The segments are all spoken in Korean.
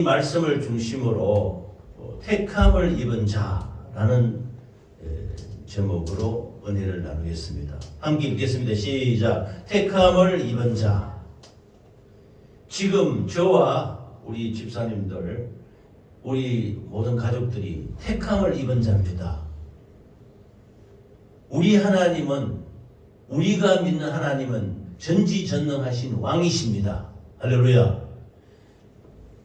이 말씀을 중심으로 택함을 입은 자라는 제목으로 은혜를 나누겠습니다. 함께 읽겠습니다. 시작. 택함을 입은 자. 지금 저와 우리 집사님들, 우리 모든 가족들이 택함을 입은 자입니다. 우리 하나님은, 우리가 믿는 하나님은 전지전능하신 왕이십니다. 할렐루야.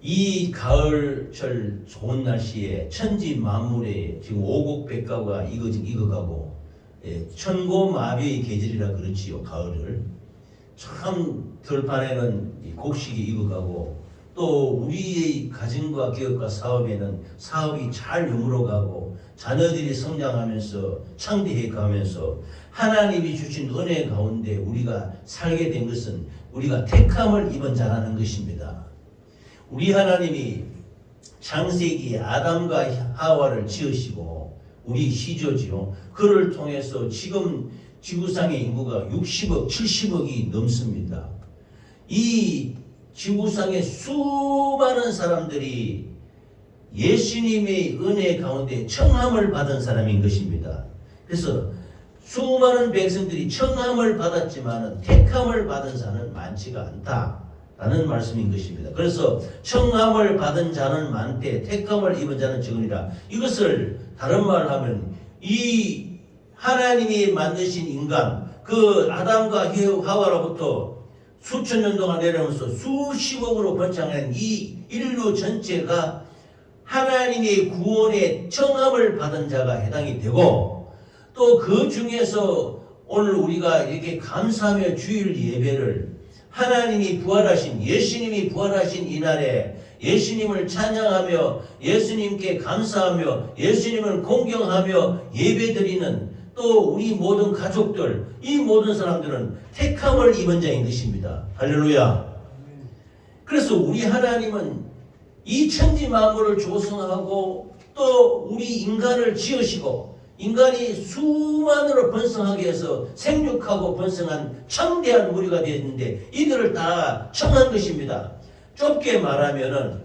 이 가을철 좋은 날씨에 천지 만물에 지금 오곡백과가 익어가고 천고마비의 계절이라 그렇지요. 가을을 참 들판에는 곡식이 익어가고 또 우리의 가정과 기업과 사업에는 사업이 잘 여물어가고 자녀들이 성장하면서 창대해가면서 하나님이 주신 은혜 가운데 우리가 살게 된 것은 우리가 택함을 입은 자라는 것입니다. 우리 하나님이 창세기에 아담과 하와를 지으시고 우리 시조지요. 그를 통해서 지금 지구상의 인구가 60억, 70억이 넘습니다. 이 지구상의 수많은 사람들이 예수님의 은혜 가운데 청함을 받은 사람인 것입니다. 그래서 수많은 백성들이 청함을 받았지만 택함을 받은 자는 많지가 않다라는 말씀인 것입니다. 그래서 청함을 받은 자는 많되 택함을 입은 자는 적으니라. 이것을 다른 말로 하면 이 하나님이 만드신 인간, 그 아담과 하와로부터 수천 년 동안 내려오면서 수십억으로 번창한 이 인류 전체가 하나님의 구원의 청함을 받은 자가 해당이 되고 또 그 중에서 오늘 우리가 이렇게 감사하며 주일 예배를 하나님이 부활하신, 예수님이 부활하신 이날에 예수님을 찬양하며 예수님께 감사하며 예수님을 공경하며 예배드리는 또 우리 모든 가족들, 이 모든 사람들은 택함을 입은 자인 것입니다. 할렐루야. 그래서 우리 하나님은 이 천지 만물을 조성하고 또 우리 인간을 지으시고 인간이 수만으로 번성하게 해서 생육하고 번성한 창대한 무리가 되었는데 이들을 다 청한 것입니다. 좁게 말하면은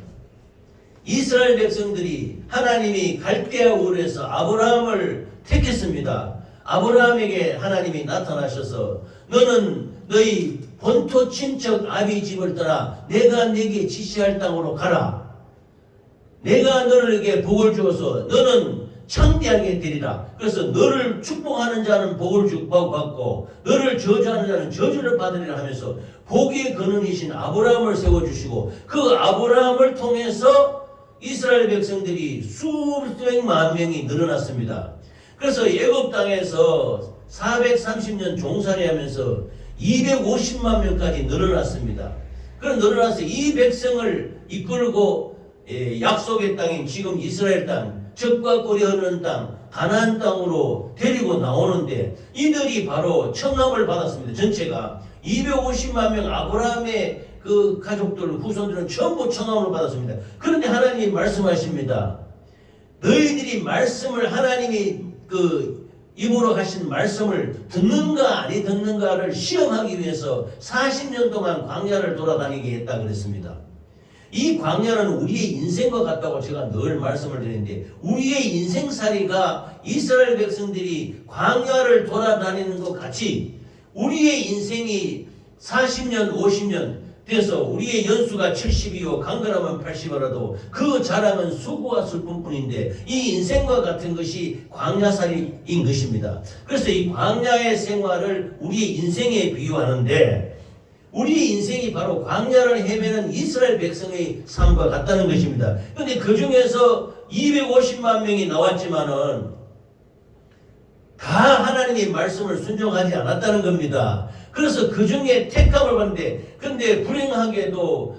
이스라엘 백성들이 하나님이 갈대아 우르에서 아브라함을 택했습니다. 아브라함에게 하나님이 나타나셔서 너는 너희 본토 친척 아비 집을 떠나 내가 네게 지시할 땅으로 가라. 내가 너에게 복을 주어서 너는 창대하게 되리라. 그래서 너를 축복하는 자는 복을 받고 너를 저주하는 자는 저주를 받으리라 하면서 복의 근원이신 아브라함을 세워주시고 그 아브라함을 통해서 이스라엘 백성들이 수백만 명이 늘어났습니다. 그래서 애굽 땅에서 430년 종살이 하면서 250만 명까지 늘어났습니다. 그럼 늘어나서 이 백성을 이끌고 약속의 땅인 지금 이스라엘 땅, 적과 꿀이 흐르는 땅, 가나안 땅으로 데리고 나오는데 이들이 바로 청함을 받았습니다. 전체가 250만 명 아브라함의 그 가족들, 후손들은 전부 청함을 받았습니다. 그런데 하나님이 말씀하십니다. 너희들이 말씀을 하나님이 그 입으로 하신 말씀을 듣는가 아니 듣는가를 시험하기 위해서 40년 동안 광야를 돌아다니게 했다 그랬습니다. 이 광야는 우리의 인생과 같다고 제가 늘 말씀을 드리는데 우리의 인생살이가 이스라엘 백성들이 광야를 돌아다니는 것 같이 우리의 인생이 40년 50년 돼서 우리의 연수가 70이요 강건하면 80이라도 그 자랑은 수고와 슬픔뿐인데 이 인생과 같은 것이 광야살이인 것입니다. 그래서 이 광야의 생활을 우리의 인생에 비유하는데 우리 인생이 바로 광야를 헤매는 이스라엘 백성의 삶과 같다는 것입니다. 그런데 그 중에서 250만 명이 나왔지만은 다 하나님의 말씀을 순종하지 않았다는 겁니다. 그래서 그 중에 택함을 받는데, 근데 불행하게도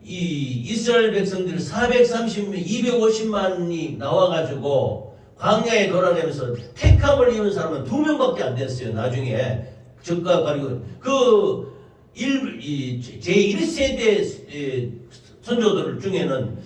이 이스라엘 백성들 430명, 250만이 나와가지고 광야에 돌아다니면서 택함을 입은 사람은 2명밖에 안 됐어요. 나중에 적과 가리고 제1세대 선조들 중에는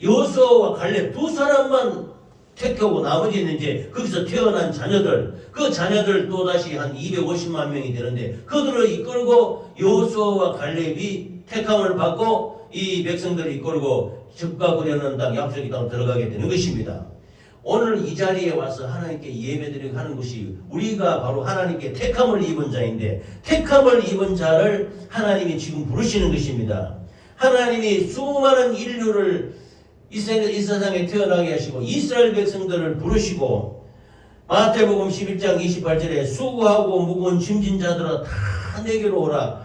여호수아와 갈렙 두 사람만 택하고 나머지는 이제 거기서 태어난 자녀들, 그 자녀들 또다시 한 250만 명이 되는데 그들을 이끌고 여호수아와 갈렙이 택함을 받고 이 백성들을 이끌고 적과 꾸려놓은 땅 약속의 땅 들어가게 되는 것입니다. 오늘 이 자리에 와서 하나님께 예배드리고 하는 것이 우리가 바로 하나님께 택함을 입은 자인데 택함을 입은 자를 하나님이 지금 부르시는 것입니다. 하나님이 수많은 인류를 이 세상에 태어나게 하시고 이스라엘 백성들을 부르시고 마태복음 11장 28절에 수고하고 무거운 짐진 자들아 다 내게로 오라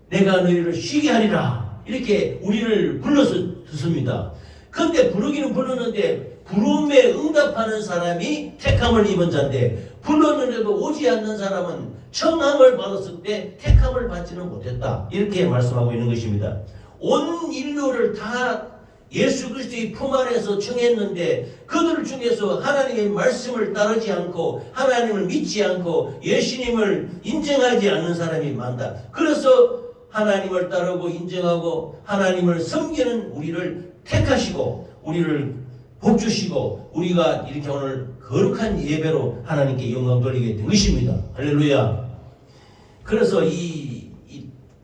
내가 너희를 쉬게 하리라 이렇게 우리를 불러서 듣습니다. 그런데 부르기는 불렀는데 부름에 응답하는 사람이 택함을 입은 자인데 불렀는데도 오지 않는 사람은 청함을 받았을 때 택함을 받지는 못했다 이렇게 말씀하고 있는 것입니다. 온 인류를 다 예수 그리스도의 품 안에서 청했는데 그들 중에서 하나님의 말씀을 따르지 않고 하나님을 믿지 않고 예수님을 인정하지 않는 사람이 많다. 그래서 하나님을 따르고 인정하고 하나님을 섬기는 우리를 택하시고 우리를 복 주시고 우리가 이렇게 오늘 거룩한 예배로 하나님께 영광 돌리게 된 것입니다. 할렐루야. 그래서 이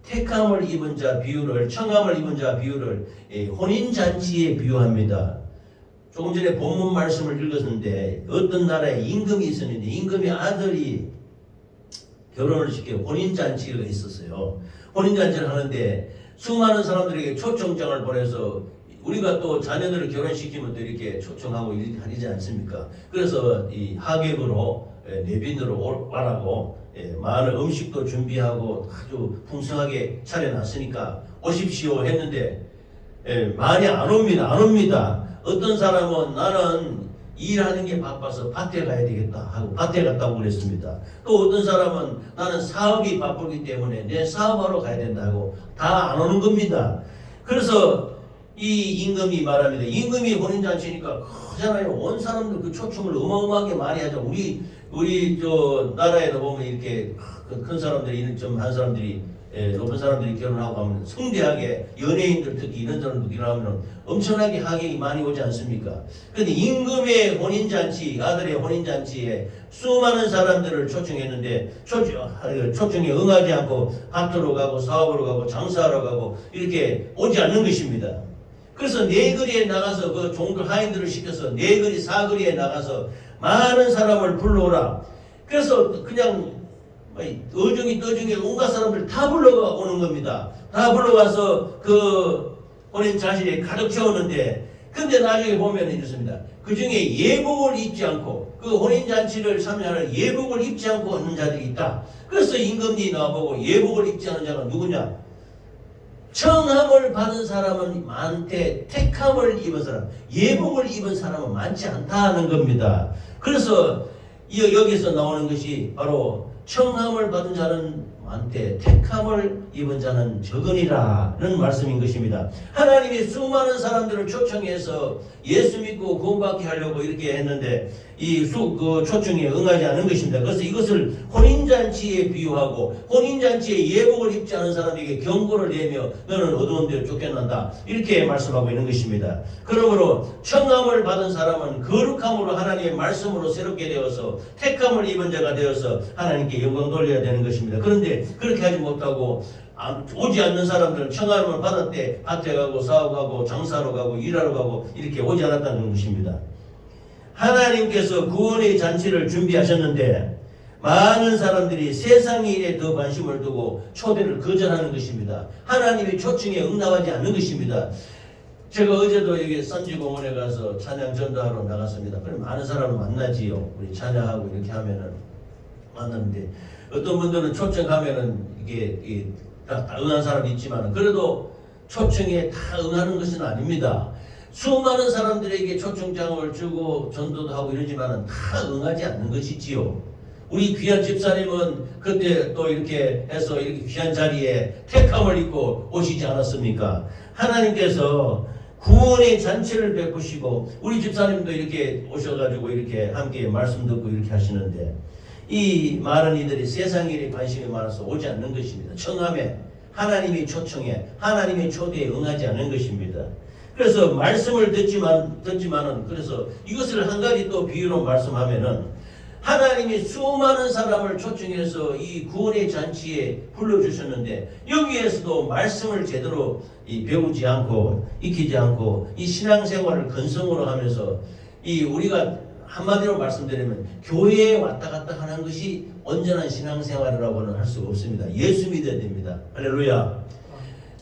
택함을 입은 자 비유를 청함을 입은 자 비유를 혼인잔치에 비유합니다. 조금 전에 본문 말씀을 읽었는데 어떤 나라에 임금이 있었는데 임금의 아들이 결혼을 시켜 혼인잔치가 있었어요. 혼인잔치를 하는데 수많은 사람들에게 초청장을 보내서 우리가 또 자녀들을 결혼시키면 또 이렇게 초청하고 이러지 않습니까? 그래서 이 하객으로 내빈으로 와라고 많은 음식도 준비하고 아주 풍성하게 차려놨으니까 오십시오 했는데 많이 안 옵니다. 어떤 사람은 나는 일하는 게 바빠서 밭에 가야 되겠다 하고 밭에 갔다고 그랬습니다. 또 어떤 사람은 나는 사업이 바쁘기 때문에 내 사업하러 가야 된다고 다 안 오는 겁니다. 그래서 이 임금이 말합니다. 임금이 혼인잔치니까 크잖아요. 온 사람들 그 초청을 어마어마하게 많이 하죠. 우리 저 나라에도 보면 이렇게 큰 사람들이 좀 한 사람들이 높은 사람들이 결혼하고 하면 성대하게 연예인들 특히 이런 사람들 결혼하면 엄청나게 하객이 많이 오지 않습니까? 그런데 임금의 혼인잔치 아들의 혼인잔치에 수많은 사람들을 초청했는데 초청에 응하지 않고 밭으로 가고 사업으로 가고 장사하러 가고 이렇게 오지 않는 것입니다. 그래서 네거리에 나가서 그 종들 하인들을 시켜서 네거리 사거리에 나가서 많은 사람을 불러오라. 그래서 그냥 어중이 떠중이 온갖 사람들 다 불러가 오는 겁니다. 다 불러가서 그 혼인 잔치에 가득 채우는데 근데 나중에 보면 이렇습니다. 그 중에 예복을 입지 않고 그 혼인 잔치를 참여하는 예복을 입지 않고 있는 자들이 있다. 그래서 임금이 나와보고 예복을 입지 않은 자가 누구냐? 청함을 받은 사람은 많대 택함을 입은 사람 예복을 입은 사람은 많지 않다는 겁니다. 그래서 여기서 나오는 것이 바로 청함을 받은 자는 많대 택함을 입은 자는 적으니라는 말씀인 것입니다. 하나님이 수많은 사람들을 초청해서 예수 믿고 구원받게 하려고 이렇게 했는데 그 초청에 응하지 않은 것입니다. 그래서 이것을 혼인잔치에 비유하고 혼인잔치에 예복을 입지 않은 사람에게 경고를 내며 너는 어두운 데로 쫓겨난다 이렇게 말씀하고 있는 것입니다. 그러므로 청함을 받은 사람은 거룩함으로 하나님의 말씀으로 새롭게 되어서 택함을 입은 자가 되어서 하나님께 영광 돌려야 되는 것입니다. 그런데 그렇게 하지 못하고 오지 않는 사람들은 청함을 받을 때 밭에 가고 사업하고 장사로 가고 일하러 가고 이렇게 오지 않았다는 것입니다. 하나님께서 구원의 잔치를 준비하셨는데 많은 사람들이 세상의 일에 더 관심을 두고 초대를 거절하는 것입니다. 하나님의 초청에 응답하지 않는 것입니다. 제가 어제도 여기 선지공원에 가서 찬양 전도하러 나갔습니다. 그럼 많은 사람을 만나지요. 우리 찬양하고 이렇게 하면은 만났는데 어떤 분들은 초청하면은 이게 다 응한 사람이 있지만 그래도 초청에 다 응하는 것은 아닙니다. 수많은 사람들에게 초청장을 주고 전도도 하고 이러지만 다 응하지 않는 것이지요. 우리 귀한 집사님은 그때 또 이렇게 해서 이렇게 귀한 자리에 택함을 입고 오시지 않았습니까? 하나님께서 구원의 잔치를 베푸시고 우리 집사님도 이렇게 오셔가지고 이렇게 함께 말씀 듣고 이렇게 하시는데 이 많은 이들이 세상 일에 관심이 많아서 오지 않는 것입니다. 청함에 하나님의 초청에 하나님의 초대에 응하지 않는 것입니다. 그래서 말씀을 듣지만은 그래서 이것을 한 가지 또 비유로 말씀하면은 하나님이 수많은 사람을 초청해서 이 구원의 잔치에 불러주셨는데 여기에서도 말씀을 제대로 배우지 않고 익히지 않고 이 신앙생활을 근성으로 하면서 이 우리가 한마디로 말씀드리면 교회에 왔다 갔다 하는 것이 온전한 신앙생활이라고는 할 수가 없습니다. 예수 믿어야 됩니다. 할렐루야.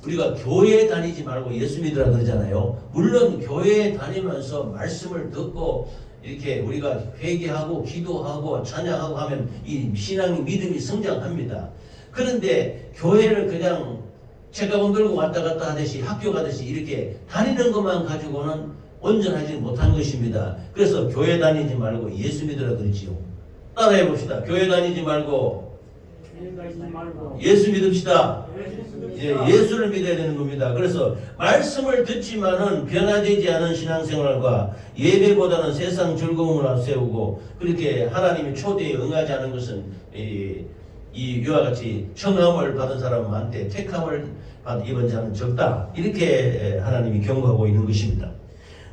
우리가 교회에 다니지 말고 예수 믿으라 그러잖아요. 물론 교회에 다니면서 말씀을 듣고 이렇게 우리가 회개하고 기도하고 찬양하고 하면 이 신앙이 믿음이 성장합니다. 그런데 교회를 그냥 책가방 들고 왔다 갔다 하듯이 학교 가듯이 이렇게 다니는 것만 가지고는 온전하지 못한 것입니다. 그래서 교회 다니지 말고 예수 믿으라 그러지요. 따라해 봅시다. 교회 다니지 말고 예수 믿읍시다. 예수를 믿어야 되는 겁니다. 그래서 말씀을 듣지만은 변화되지 않은 신앙생활과 예배보다는 세상 즐거움을 앞세우고 그렇게 하나님의 초대에 응하지 않은 것은 이와 같이 청함을 받은 사람은 많대 택함을 받은 이번 자는 적다. 이렇게 하나님이 경고하고 있는 것입니다.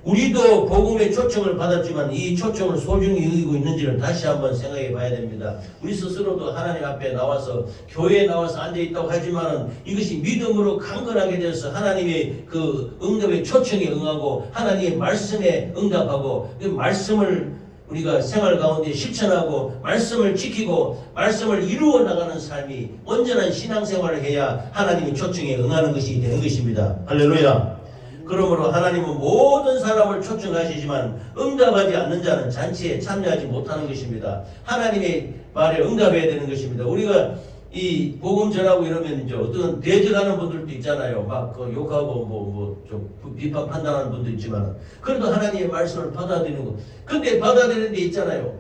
우리도 복음의 초청을 받았지만 이 초청을 소중히 여기고 있는지를 다시 한번 생각해 봐야 됩니다. 우리 스스로도 하나님 앞에 나와서 교회에 나와서 앉아 있다고 하지만 이것이 믿음으로 강건하게 되어서 하나님의 그 응답의 초청에 응하고 하나님의 말씀에 응답하고 그 말씀을 우리가 생활 가운데 실천하고 말씀을 지키고 말씀을 이루어 나가는 삶이 온전한 신앙생활을 해야 하나님의 초청에 응하는 것이 되는 것입니다. 할렐루야. 그러므로 하나님은 모든 사람을 초청하시지만 응답하지 않는 자는 잔치에 참여하지 못하는 것입니다. 하나님의 말에 응답해야 되는 것입니다. 우리가 이 복음 전하고 이러면 이제 어떤 대적하는 분들도 있잖아요. 막 그 욕하고 좀 비판 판단하는 분도 있지만 그래도 하나님의 말씀을 받아들이는 거. 근데 받아들이는 데 있잖아요.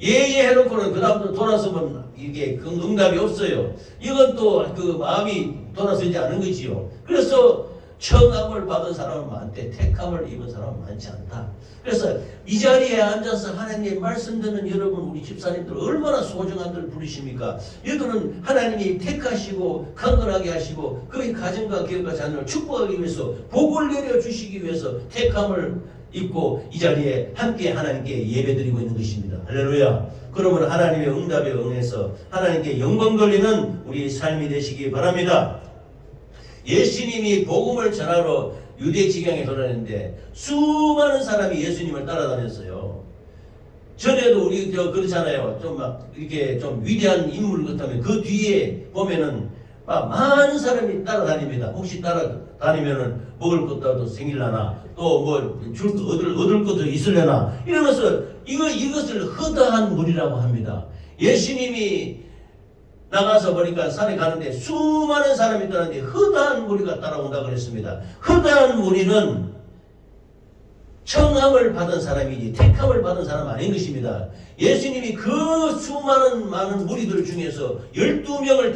해놓고는 그 다음부터 돌아서면 이게 그 응답이 없어요. 이건 또 그 마음이 돌아서지 않은 거지요. 그래서 청함을 받은 사람은 많대 택함을 입은 사람은 많지 않다. 그래서 이 자리에 앉아서 하나님의 말씀 듣는 여러분 우리 집사님들 얼마나 소중한들 부르십니까? 이들은 하나님이 택하시고 강건하게 하시고 그의 가정과 기업과 자녀를 축복하기 위해서 복을 내려주시기 위해서 택함을 입고 이 자리에 함께 하나님께 예배드리고 있는 것입니다. 할렐루야. 그러면 하나님의 응답에 응해서 하나님께 영광 돌리는 우리의 삶이 되시기 바랍니다. 예수님이 복음을 전하러 유대 지경에 돌아다녔는데 수많은 사람이 예수님을 따라다녔어요. 전에도 우리 그렇잖아요. 좀 막 이렇게 좀 위대한 인물 같다면 그 뒤에 보면은 막 많은 사람이 따라다닙니다. 혹시 따라다니면은 먹을 것도 생길라나 또 뭐 얻을 것도 있으려나 이러면서 이것을 허다한 무리라고 합니다. 예수님이 나가서 보니까 산에 가는데 수많은 사람이 따르는데 허다한 무리가 따라온다 그랬습니다. 허다한 무리는 청함을 받은 사람이지 택함을 받은 사람 아닌 것입니다. 예수님이 그 수많은 많은 무리들 중에서 12명을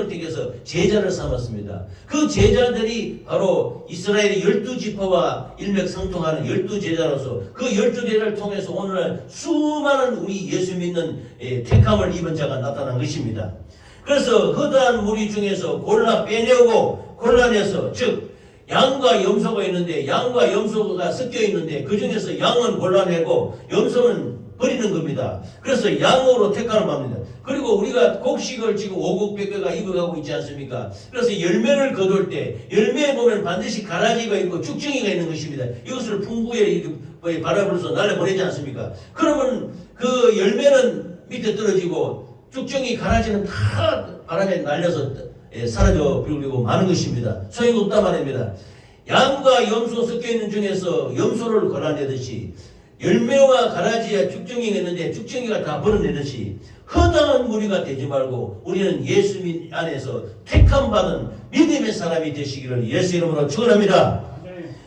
택해서 제자를 삼았습니다. 그 제자들이 바로 이스라엘의 12지파와 일맥상통하는 12제자로서 그 12제자를 통해서 오늘날 수많은 우리 예수 믿는 택함을 입은 자가 나타난 것입니다. 그래서 허다한 무리 중에서 골라내서 즉 양과 염소가 있는데 양과 염소가 섞여 있는데 그 중에서 양은 골라내고 염소는 버리는 겁니다. 그래서 양으로 택함을 받습니다. 그리고 우리가 곡식을 지금 오곡백배가 입어가고 있지 않습니까? 그래서 열매를 거둘 때 열매에 보면 반드시 가라지가 있고 쭉정이가 있는 것입니다. 이것을 풍부에 바람으로서 날려보내지 않습니까? 그러면 그 열매는 밑에 떨어지고 쭉정이 가라지는 다 바람에 날려서 사라져 버리고 마는 것입니다. 소용없다 말입니다. 양과 염소 섞여 있는 중에서 염소를 골라내듯이 열매와 가라지와 쭉정이가 있는데 쭉정이가 다 버려내듯이 허다한 무리가 되지 말고 우리는 예수 안에서 택함받은 믿음의 사람이 되시기를 예수 이름으로 축원합니다.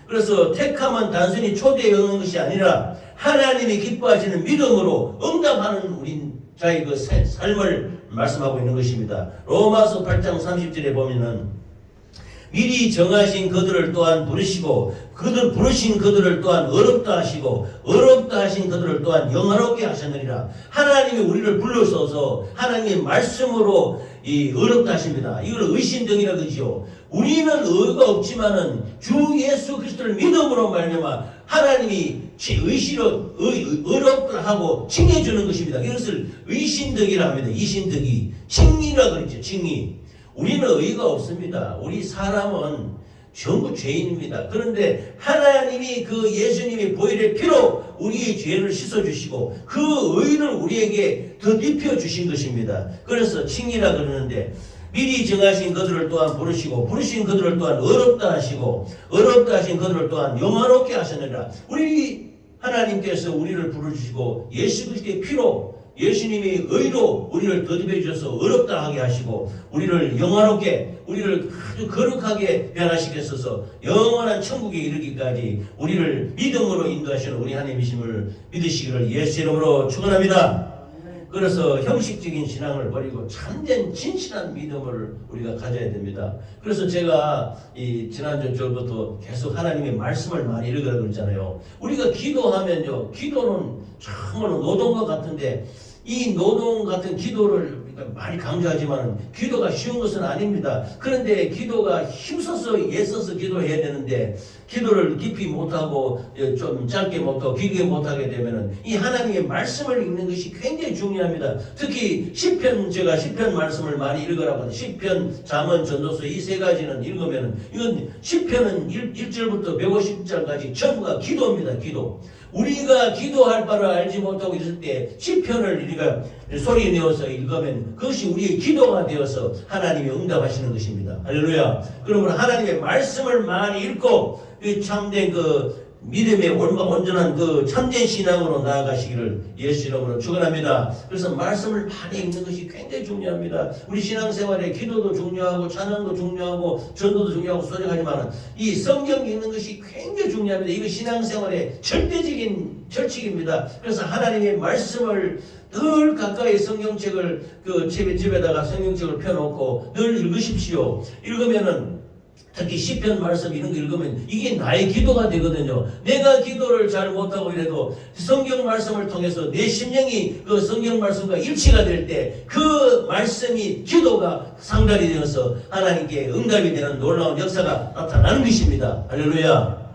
그래서 택함은 단순히 초대에 응한 것이 아니라 하나님이 기뻐하시는 믿음으로 응답하는 우리 자의 그 삶을 말씀하고 있는 것입니다. 로마서 8장 30절에 보면은 미리 정하신 그들을 또한 부르시고 부르신 그들을 또한 어렵다 하시고 어렵다 하신 그들을 또한 영화롭게 하셨느니라. 하나님이 우리를 불러서서 하나님의 말씀으로 이 어렵다 하십니다. 이걸 의심등이라 그러지요. 우리는 의가 없지만은 주 예수 그리스도를 믿음으로 말미암아 하나님이 의시로 어렵다 하고 칭해주는 것입니다. 이것을 의심등이라 합니다. 의심등이 칭의라 그러죠. 칭의. 우리는 의가 없습니다. 우리 사람은 전부 죄인입니다. 그런데 하나님이 그 예수님이 보혈의 피로 우리의 죄를 씻어주시고 그 의를 우리에게 더 입혀주신 것입니다. 그래서 칭의라 그러는데 미리 정하신 그들을 또한 부르시고 부르신 그들을 또한 어렵다 하시고 어렵다 하신 그들을 또한 영화롭게 하셨느니라. 우리 하나님께서 우리를 부르시고 예수 그리스도의 피로 예수님이 의로 우리를 더듬해 주셔서 어렵다 하게 하시고 우리를 영화롭게 우리를 아주 거룩하게 변화시켰어서 영원한 천국에 이르기까지 우리를 믿음으로 인도하시는 우리 하나님이심을 믿으시기를 예수 이름으로 축원합니다. 그래서 형식적인 신앙을 버리고 참된 진실한 믿음을 우리가 가져야 됩니다. 그래서 제가 이 지난주 주부터 계속 하나님의 말씀을 많이 읽으라고 그러잖아요. 우리가 기도하면요, 기도는 정말로 노동과 같은데 이 노동 같은 기도를 많이 강조하지만 기도가 쉬운 것은 아닙니다. 그런데 기도가 힘써서 애써서 기도해야 되는데 기도를 깊이 못하고 좀 짧게 못하고 길게 못하게 되면 이 하나님의 말씀을 읽는 것이 굉장히 중요합니다. 특히 시편, 제가 시편 말씀을 많이 읽으라고 하는데 시편, 잠언, 전도서 이 세 가지는 읽으면 이건 시편은 1절부터 150절까지 전부가 기도입니다. 기도. 우리가 기도할 바를 알지 못하고 있을 때 시편을 우리가 소리 내어서 읽으면 그것이 우리의 기도가 되어서 하나님이 응답하시는 것입니다. 할렐루야. 그러므로 하나님의 말씀을 많이 읽고 참된 그 믿음의 온전한 그 참된 신앙으로 나아가시기를 예수 이름으로 축원합니다. 그래서 말씀을 많이 읽는 것이 굉장히 중요합니다. 우리 신앙생활에 기도도 중요하고 찬양도 중요하고 전도도 중요하고 소중하지만 이 성경 읽는 것이 굉장히 중요합니다. 이거 신앙생활의 절대적인 철칙입니다. 그래서 하나님의 말씀을 늘 가까이 성경책을 그 집에다가 성경책을 펴놓고 늘 읽으십시오. 읽으면은 특히 시편 말씀 이런 거 읽으면 이게 나의 기도가 되거든요. 내가 기도를 잘 못하고 이래도 성경 말씀을 통해서 내 심령이 그 성경 말씀과 일치가 될 때 그 말씀이 기도가 상달이 되어서 하나님께 응답이 되는 놀라운 역사가 나타나는 것입니다. 할렐루야.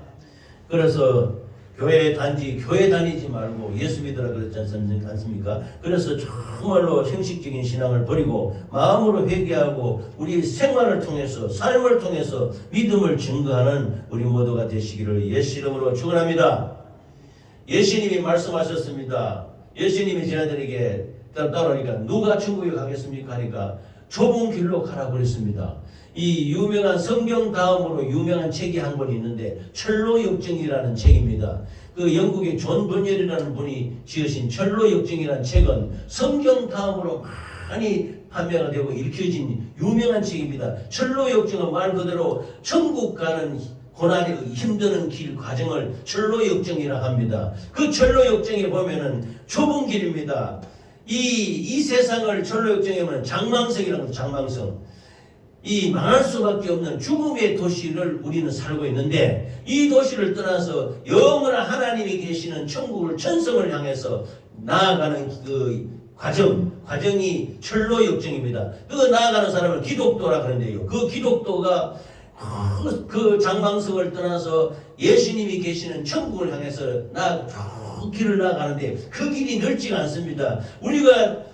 그래서 교회 다니지 말고 예수 믿으라 그랬지 않습니까? 그래서 정말로 형식적인 신앙을 버리고 마음으로 회개하고 우리 생활을 통해서 삶을 통해서 믿음을 증거하는 우리 모두가 되시기를 예수 이름으로 축원합니다. 예수님이 말씀하셨습니다. 예수님이 저희들에게 따라오니까 누가 천국에 가겠습니까? 하니까 좁은 길로 가라고 그랬습니다. 이 유명한 성경 다음으로 유명한 책이 한 권 있는데 철로역정이라는 책입니다. 그 영국의 존 번열이라는 분이 지으신 철로역정이라는 책은 성경 다음으로 많이 판매가 되고 읽혀진 유명한 책입니다. 철로역정은 말 그대로 천국 가는 고난이 힘드는 길 과정을 철로역정이라 합니다. 그 철로역정에 보면은 좁은 길입니다. 이 세상을 철로역정에는 장망성이라고 합니다. 장망성. 이 망할 수밖에 없는 죽음의 도시를 우리는 살고 있는데 이 도시를 떠나서 영원한 하나님이 계시는 천국을 천성을 향해서 나아가는 그 과정이 철로역정입니다. 그 나아가는 사람을 기독도라 그러는데요. 그 기독도가 그 장망성을 떠나서 예수님이 계시는 천국을 향해서 길을 나아가는데 그 길이 넓지가 않습니다. 우리가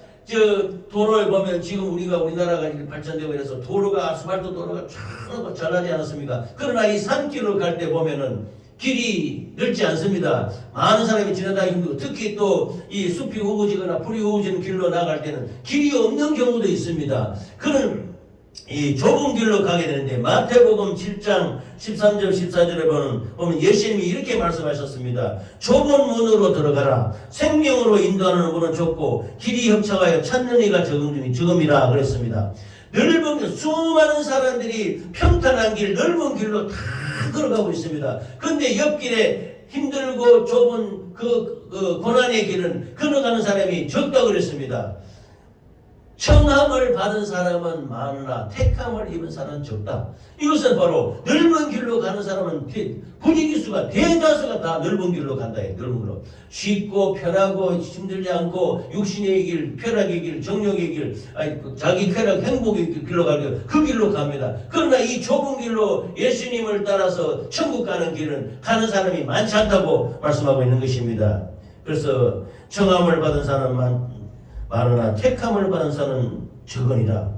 도로를 보면 지금 우리나라가 이렇게 발전되고 이래서 도로가 아스팔트 도로가 쫙 잘나지 않았습니까? 그러나 이 산길을 갈 때 보면은 길이 넓지 않습니다. 많은 사람이 지나다니기 힘들고 특히 또 이 숲이 우거지거나 풀이 우거지는 길로 나갈 때는 길이 없는 경우도 있습니다. 그런 이 좁은 길로 가게 되는데 마태복음 7장 13절 14절에 보면 예수님이 이렇게 말씀하셨습니다. 좁은 문으로 들어가라. 생명으로 인도하는 문은 좁고 길이 협착하여 찾는 이가 적음이라 그랬습니다. 넓은 수많은 사람들이 평탄한 길 넓은 길로 다 걸어가고 있습니다. 그런데 옆길에 힘들고 좁은 그 고난의 길은 걸어가는 사람이 적다고 그랬습니다. 청함을 받은 사람은 많으나 택함을 입은 사람은 적다. 이것은 바로 넓은 길로 가는 사람은 분위기수가 대다수가 다 넓은 길로 간다. 넓은 길로 쉽고 편하고 힘들지 않고 육신의 길, 쾌락의 길, 정욕의 길, 자기 쾌락, 행복의 길로 가고 그 길로 갑니다. 그러나 이 좁은 길로 예수님을 따라서 천국 가는 길은 가는 사람이 많지 않다고 말씀하고 있는 것입니다. 그래서 청함을 받은 사람은 많으나 택함을 받은 사람은 적으니라.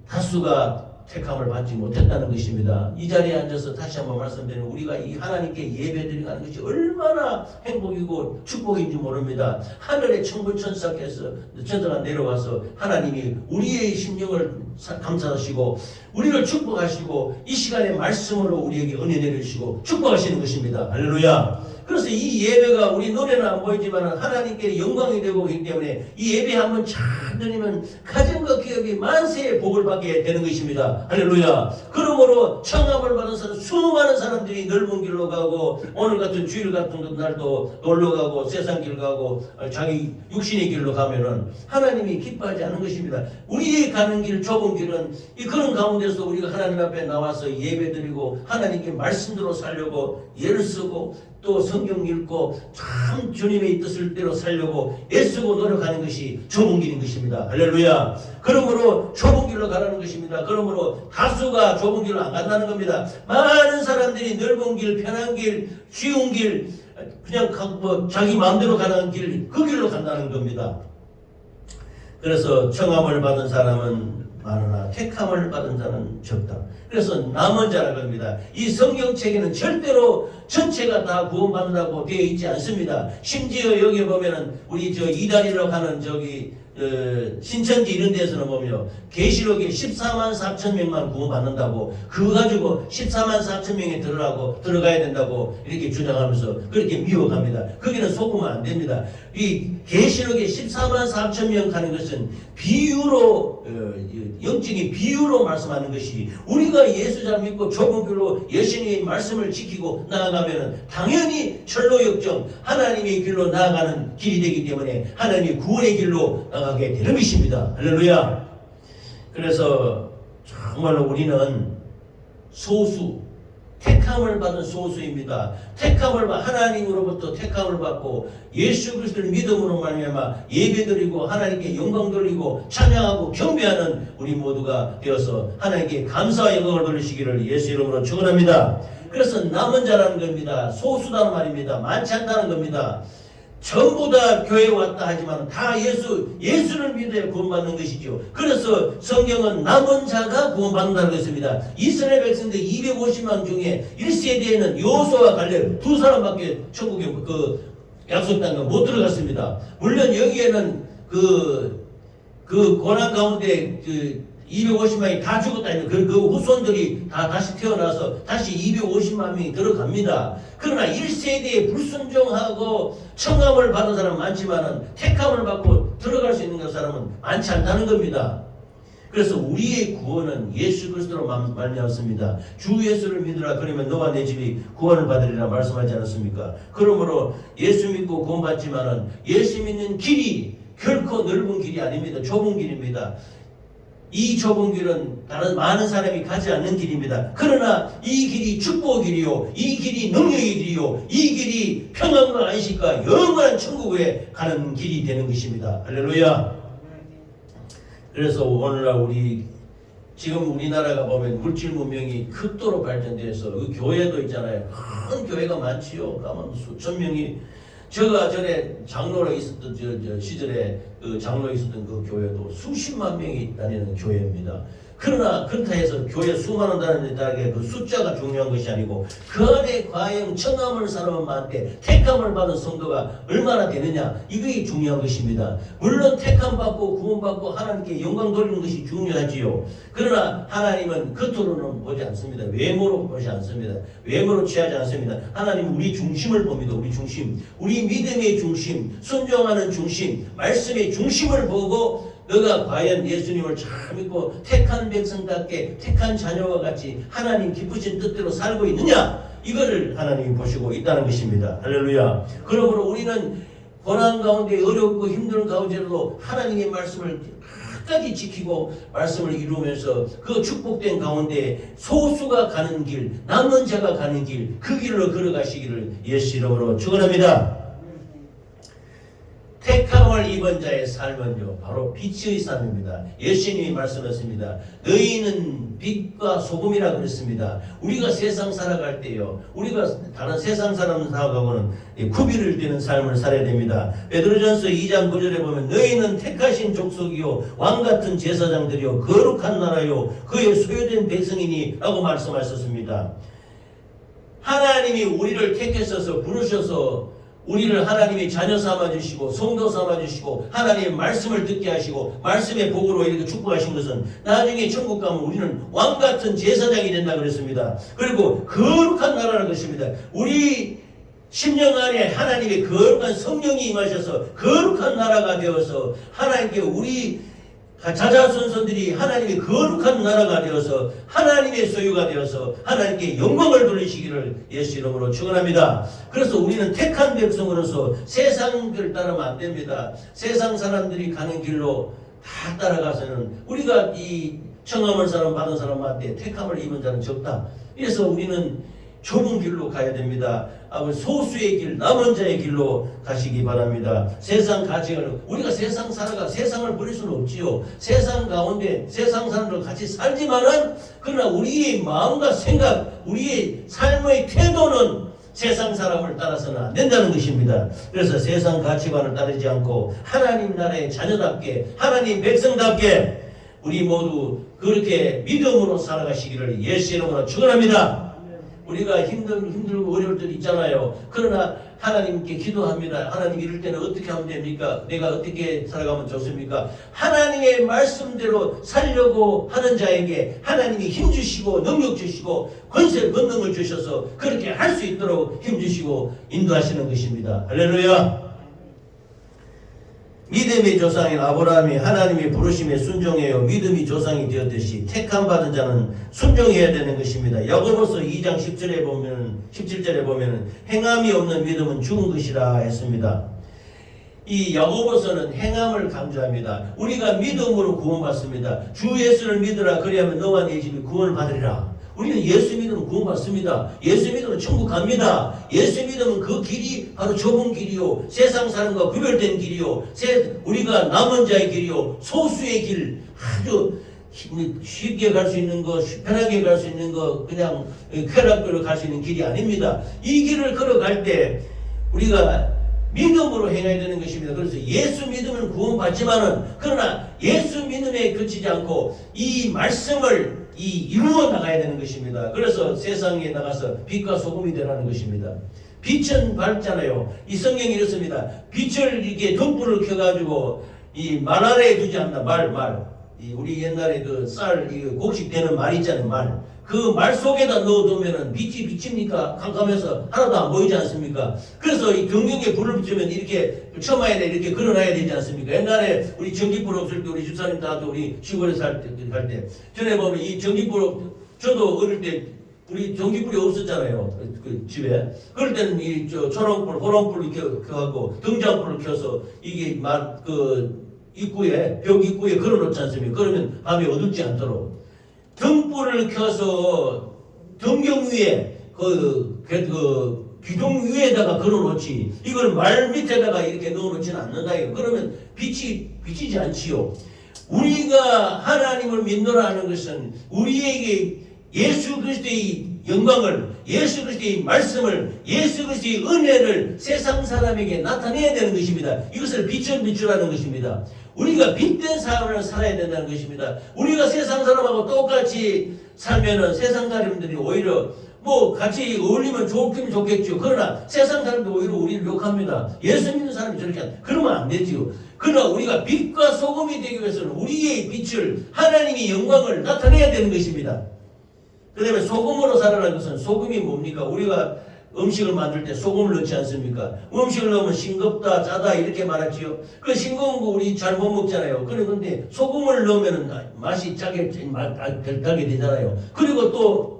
다수가 택함을 받지 못했다는 것입니다. 이 자리에 앉아서 다시 한번 말씀드리면 우리가 이 하나님께 예배드리는 것이 얼마나 행복이고 축복인지 모릅니다. 하늘의 천부천사께서 천사가 내려와서 하나님이 우리의 심령을 감사하시고 우리를 축복하시고 이 시간에 말씀으로 우리에게 은혜 내려주시고 축복하시는 것입니다. 할렐루야. 그래서 이 예배가 우리 노래는 안 보이지만 하나님께 영광이 되고 있기 때문에 이 예배 한번 잘 드리면 가정과 기업이 만세의 복을 받게 되는 것입니다. 할렐루야. 그러므로 청함을 받은 사람, 수많은 사람들이 넓은 길로 가고 오늘 같은 주일 같은 날도 놀러 가고 세상 길 가고 자기 육신의 길로 가면은 하나님이 기뻐하지 않은 것입니다. 우리의 가는 길, 좁은 길은 이 그런 가운데서 우리가 하나님 앞에 나와서 예배드리고 하나님께 말씀대로 살려고 예를 쓰고 또 성경 읽고 참 주님의 뜻을 대로 살려고 애쓰고 노력하는 것이 좁은 길인 것입니다. 할렐루야. 그러므로 좁은 길로 가라는 것입니다. 그러므로 다수가 좁은 길로 안 간다는 겁니다. 많은 사람들이 넓은 길, 편한 길, 쉬운 길, 그냥 자기 마음대로 가는 길, 그 길로 간다는 겁니다. 그래서 청함을 받은 사람은 많으나 택함을 받은 자는 적다. 그래서 남은 자라는 겁니다. 이 성경책에는 절대로 전체가 다 구원받는다고 되어 있지 않습니다. 심지어 여기 보면은 우리 이단이라고 하는 신천지 이런 데서는 보면 계시록에 14만 4천 명만 구원받는다고 그거 가지고 14만 4천 명에 들어가야 된다고 이렇게 주장하면서 그렇게 미혹합니다. 거기는 속으면 안 됩니다. 이 계시록에 14만 4천 명 하는 것은 비유로 영적인 비유로 말씀하는 것이 우리가 예수 잘 믿고 좁은 길로 예수님의 말씀을 지키고 나아가면 당연히 철로 역정 하나님의 길로 나아가는 길이 되기 때문에 하나님의 구원의 길로 나가게 되는 것입니다. 할렐루야. 그래서 정말로 우리는 소수 택함을 받은 소수입니다. 하나님으로부터 택함을 받고 예수 그리스도를 믿음으로 말미암아 예배드리고 하나님께 영광 돌리고 찬양하고 경배하는 우리 모두가 되어서 하나님께 감사와 영광을 돌리시기를 예수 이름으로 축원합니다. 그래서 남은 자라는 겁니다. 소수다는 말입니다. 많지 않다는 겁니다. 전부 다 교회에 왔다 하지만 다 예수를 믿어야 구원받는 것이죠. 그래서 성경은 남은 자가 구원받는다는 것입니다. 이스라엘 백성들 250만 중에 1세대에는 요수와 갈렙 두 사람밖에 천국에 약속 땅에 못 들어갔습니다. 물론 여기에는 그 고난 가운데 250만이 다 죽었다니 그 후손들이 다 다시 태어나서 다시 250만 명이 들어갑니다. 그러나 1세대에 불순종하고 청함을 받은 사람은 많지만은 택함을 받고 들어갈 수 있는 사람은 많지 않다는 겁니다. 그래서 우리의 구원은 예수 그리스도로 말미암습니다. 주 예수를 믿으라 그러면 너와 내 집이 구원을 받으리라 말씀하지 않았습니까? 그러므로 예수 믿고 구원받지만은 예수 믿는 길이 결코 넓은 길이 아닙니다. 좁은 길입니다. 이 좁은 길은 다른 많은 사람이 가지 않는 길입니다. 그러나 이 길이 축복의 길이요, 이 길이 능력의 길이요, 이 길이 평안과 안식과 영원한 천국에 가는 길이 되는 것입니다. 할렐루야. 그래서 오늘날 지금 우리나라가 보면 물질 문명이 극도로 발전돼서 그 교회도 있잖아요. 큰 교회가 많지요. 가면 수천 명이. 제가 전에 장로로 있었던 시절에 장로에 있었던 그 교회도 수십만 명이 다니는 교회입니다. 그러나 그렇다 해서 교회 수많은 다니는 다르게 그 숫자가 중요한 것이 아니고 그 안에 과연 청함을 사람은 많대 택함을 받은 성도가 얼마나 되느냐 이게 중요한 것입니다. 물론 택함 받고 구원 받고 하나님께 영광 돌리는 것이 중요하지요. 그러나 하나님은 겉으로는 보지 않습니다. 외모로 보지 않습니다. 외모로 취하지 않습니다. 하나님은 우리 중심을 봅니다. 우리 중심, 우리 믿음의 중심, 순종하는 중심, 말씀의 중심을 보고 너가 과연 예수님을 잘 믿고 택한 백성답게 택한 자녀와 같이 하나님 기쁘신 뜻대로 살고 있느냐 이거를 하나님이 보시고 있다는 것입니다. 할렐루야. 그러므로 우리는 고난 가운데 어렵고 힘든 가운데로도 하나님의 말씀을 끝까지 지키고 말씀을 이루면서 그 축복된 가운데 소수가 가는 길, 남은 자가 가는 길, 그 길로 걸어가시기를 예수 이름으로 축원합니다. 택함을 입은 자의 삶은요 바로 빛의 삶입니다. 예수님이 말씀하셨습니다. 너희는 빛과 소금이라 그랬습니다. 우리가 세상 살아갈 때요, 우리가 다른 세상 사람 살아가고는 구비를 되는 삶을 살아야 됩니다. 베드로전서 2장 9절에 보면 너희는 택하신 족속이요 왕같은 제사장들이요 거룩한 나라요 그의 소유된 백성이니 라고 말씀하셨습니다. 하나님이 우리를 택하셔서 부르셔서 우리를 하나님이 자녀 삼아주시고 성도 삼아주시고 하나님의 말씀을 듣게 하시고 말씀의 복으로 이렇게 축복하신 것은 나중에 천국 가면 우리는 왕같은 제사장이 된다 그랬습니다. 그리고 거룩한 나라라는 것입니다. 우리 심령 안에 하나님의 거룩한 성령이 임하셔서 거룩한 나라가 되어서 하나님께 우리 자자손손들이 하나님의 거룩한 나라가 되어서 하나님의 소유가 되어서 하나님께 영광을 돌리시기를 예수 이름으로 축원합니다. 그래서 우리는 택한 백성으로서 세상을 따르면 안 됩니다. 세상 사람들이 가는 길로 다 따라가서는 우리가 이 청함을 사람 받은 사람한테 택함을 입은 자는 적다. 그래서 우리는 좁은 길로 가야 됩니다. 소수의 길, 남은 자의 길로 가시기 바랍니다. 세상 가치를 우리가 세상 살아가 세상을 버릴 수는 없지요. 세상 가운데 세상 사람들과 같이 살지만은 그러나 우리의 마음과 생각, 우리의 삶의 태도는 세상 사람을 따라서는 안 된다는 것입니다. 그래서 세상 가치관을 따르지 않고 하나님 나라의 자녀답게 하나님 백성답게 우리 모두 그렇게 믿음으로 살아가시기를 예수 이름으로 축원합니다. 우리가 힘들고 어려울 때 있잖아요. 그러나 하나님께 기도합니다. 하나님 이럴 때는 어떻게 하면 됩니까? 내가 어떻게 살아가면 좋습니까? 하나님의 말씀대로 살려고 하는 자에게 하나님이 힘주시고 능력 주시고 권세 권능을 주셔서 그렇게 할 수 있도록 힘주시고 인도하시는 것입니다. 할렐루야. 믿음의 조상인 아브라함이 하나님의 부르심에 순종해요 믿음이 조상이 되었듯이 택함 받은 자는 순종해야 되는 것입니다. 야고보서 2장 17절에 보면 행함이 없는 믿음은 죽은 것이라 했습니다. 이 야고보서는 행함을 강조합니다. 우리가 믿음으로 구원받습니다. 주 예수를 믿으라 그리하면 너와 네 집이 구원을 받으리라. 우리는 예수 믿으면 구원받습니다. 예수 믿으면 천국 갑니다. 예수 믿으면 그 길이 바로 좁은 길이요 세상 사람과 구별된 길이요 우리가 남은 자의 길이요 소수의 길, 아주 쉽게 갈 수 있는 거, 편하게 갈 수 있는 거, 그냥 쾌락으로 갈 수 있는 길이 아닙니다. 이 길을 걸어갈 때 우리가 믿음으로 행해야 되는 것입니다. 그래서 예수 믿으면 구원받지만은 그러나 예수 믿음에 그치지 않고 이 말씀을 이루어 나가야 되는 것입니다. 그래서 세상에 나가서 빛과 소금이 되라는 것입니다. 빛은 밝잖아요. 이 성경이 이렇습니다. 빛을 이렇게 등불을 켜가지고 이 말 아래에 두지 않는다. 말. 우리 옛날에 그 쌀 곡식 되는 말 있잖아요. 말. 그 말 속에다 넣어두면은 빛이 비칩니까? 깜깜해서 하나도 안 보이지 않습니까? 그래서 이 경경에 불을 붙이면 이렇게 처마에다 이렇게 걸어놔야 되지 않습니까? 옛날에 우리 전기불 없을 때 우리 집사님 다 우리 시골에 살 때 전에 보면 이 전기불 저도 어릴 때 우리 전기불이 없었잖아요. 그 집에. 그럴 때는 이 초롱불, 호롱불 이렇게 켜갖고 등잔불을 켜서 이게 입구에 벽 입구에 걸어놓지 않습니까? 그러면 밤에 어둡지 않도록. 등불을 켜서 등경 위에 기둥 위에다가 걸어놓지 이걸 말 밑에다가 이렇게 넣어놓지는 않는다. 그러면 빛이 비치지 않지요. 우리가 하나님을 믿노라 하는 것은 우리에게 예수 그리스도의 영광을 예수 그리스도의 말씀을 예수 그리스도의 은혜를 세상 사람에게 나타내야 되는 것입니다. 이것을 빛을 비추라는 것입니다. 우리가 빛된 삶을 살아야 된다는 것입니다. 우리가 세상 사람하고 똑같이 살면은 세상 사람들이 오히려 같이 어울리면 좋긴 좋겠죠. 그러나 세상 사람들 오히려 우리를 욕합니다. 예수 믿는 사람이 저렇게 그러면 안 되지요. 그러나 우리가 빛과 소금이 되기 위해서는 우리의 빛을 하나님의 영광을 나타내야 되는 것입니다. 그 다음에 소금으로 살아라는 것은 소금이 뭡니까? 우리가 음식을 만들 때 소금을 넣지 않습니까? 음식을 넣으면 싱겁다, 짜다 이렇게 말하지요. 그 싱거운 거 우리 잘 못 먹잖아요. 그런데 소금을 넣으면 맛이 달게 되잖아요. 그리고 또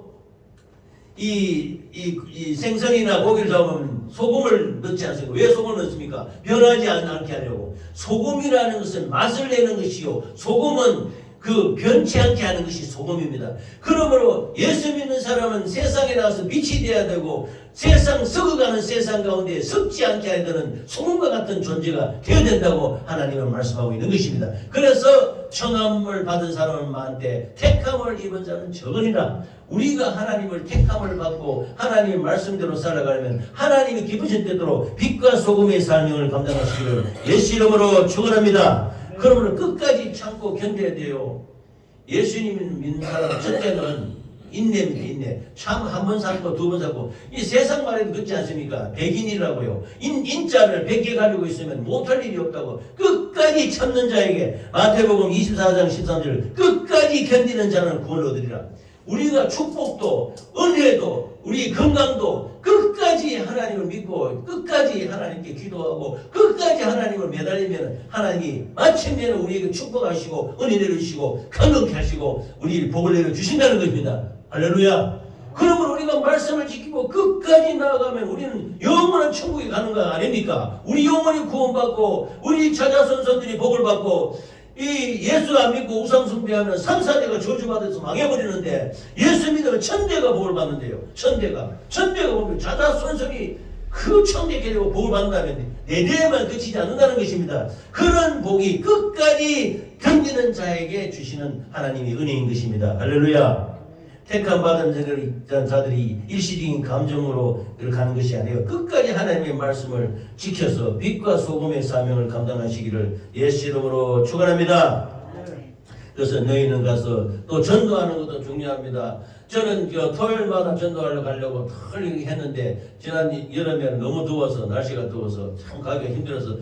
이 생선이나 고기를 잡으면 소금을 넣지 않습니까? 왜 소금을 넣습니까? 변하지 않게 하려고. 소금이라는 것은 맛을 내는 것이요, 소금은 그 변치 않게 하는 것이 소금입니다. 그러므로 예수 믿는 사람은 세상에 나와서 빛이 되어야 되고, 세상 썩어가는 세상 가운데 썩지 않게 해야 되는 소금과 같은 존재가 되어야 된다고 하나님은 말씀하고 있는 것입니다. 그래서 청함을 받은 사람은 많은데 택함을 입은 자는 적으니라. 우리가 하나님을 택함을 받고 하나님의 말씀대로 살아가려면 하나님이 기쁘신 때대로 빛과 소금의 사명을 감당하시기를 예수 이름으로 축원합니다. 그러면 끝까지 참고 견뎌야 돼요. 예수님 믿는 사람 첫째는 인내입니다. 인내. 참 한 번 살고 두 번 살고. 이 세상 말에도 그렇지 않습니까? 백인이라고요. 인자를 100개 가지고 있으면 못할 일이 없다고. 끝까지 참는 자에게 마태복음 24장 13절 끝까지 견디는 자는 구원을 얻으리라. 우리가 축복도 은혜도 우리 건강도 끝까지 하나님을 믿고 끝까지 하나님께 기도하고 끝까지 하나님을 매달리면 하나님이 마침내는 우리에게 축복하시고 은혜 내려주시고 건강케 하시고 우리 복을 내려주신다는 것입니다. 할렐루야. 그러면 우리가 말씀을 지키고 끝까지 나아가면 우리는 영원한 천국에 가는 거 아닙니까? 우리 영원히 구원받고 우리 자자손손들이 복을 받고 이 예수 안 믿고 우상 숭배하면 3, 4대가 저주받아서 망해버리는데 예수 믿으면 천대가 복을 받는데요. 천대가 보면 자자손손이 그 천대께 되고 복을 받는다면 4대에만 그치지 않는다는 것입니다. 그런 복이 끝까지 견디는 자에게 주시는 하나님의 은혜인 것입니다. 할렐루야. 택함 받은 자들이 일시적인 감정으로 가는 것이 아니에요. 끝까지 하나님의 말씀을 지켜서 빛과 소금의 사명을 감당하시기를 예수 이름으로 축원합니다. 그래서 너희는 가서 또 전도하는 것도 중요합니다. 저는 토요일마다 전도하러 가려고 털리게 했는데 지난 여름에 너무 더워서 날씨가 더워서 참 가기가 힘들어서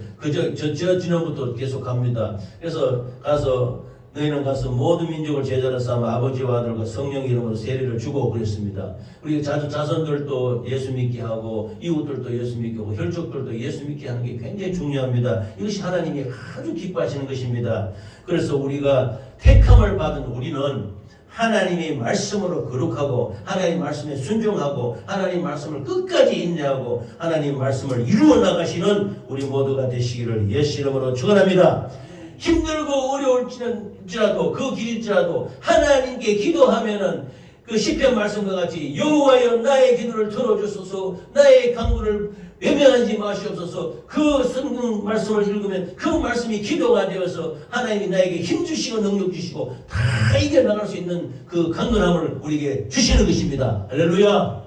저 지난부터 계속 갑니다. 그래서 가서 너희는 가서 모든 민족을 제자로 삼아 아버지와 아들과 성령 이름으로 세례를 주고 그랬습니다. 우리 자손들도 예수 믿게 하고 이웃들도 예수 믿게 하고 혈족들도 예수 믿게 하는 게 굉장히 중요합니다. 이것이 하나님이 아주 기뻐하시는 것입니다. 그래서 우리가 택함을 받은 우리는 하나님의 말씀으로 거룩하고 하나님 말씀에 순종하고 하나님 말씀을 끝까지 인내하고 하나님 말씀을 이루어 나가시는 우리 모두가 되시기를 예수 이름으로 축원합니다. 힘들고 어려울지라도 그 길일지라도 하나님께 기도하면은 그 시편 말씀과 같이 여호와여 나의 기도를 들어주소서 나의 간구를 외면하지 마시옵소서. 그 성경 말씀을 읽으면 그 말씀이 기도가 되어서 하나님이 나에게 힘 주시고 능력 주시고 다 이겨나갈 수 있는 그 강건함을 우리에게 주시는 것입니다. 할렐루야.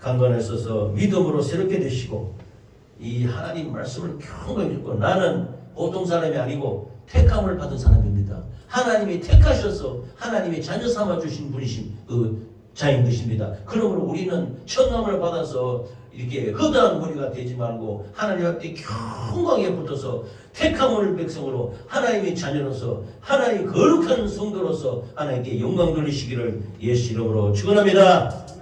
강건하셔서 믿음으로 새롭게 되시고 이 하나님 말씀을 경건히 듣고 나는 보통 사람이 아니고 택함을 받은 사람입니다. 하나님이 택하셔서 하나님의 자녀 삼아 주신 분이신 그 자인 것입니다. 그러므로 우리는 청함을 받아서 이렇게 허다한 무리가 되지 말고 하나님 앞에 경광에 붙어서 택함을 백성으로 하나님의 자녀로서 하나님의 거룩한 성도로서 하나님께 영광 돌리시기를 예수 이름으로 축원합니다.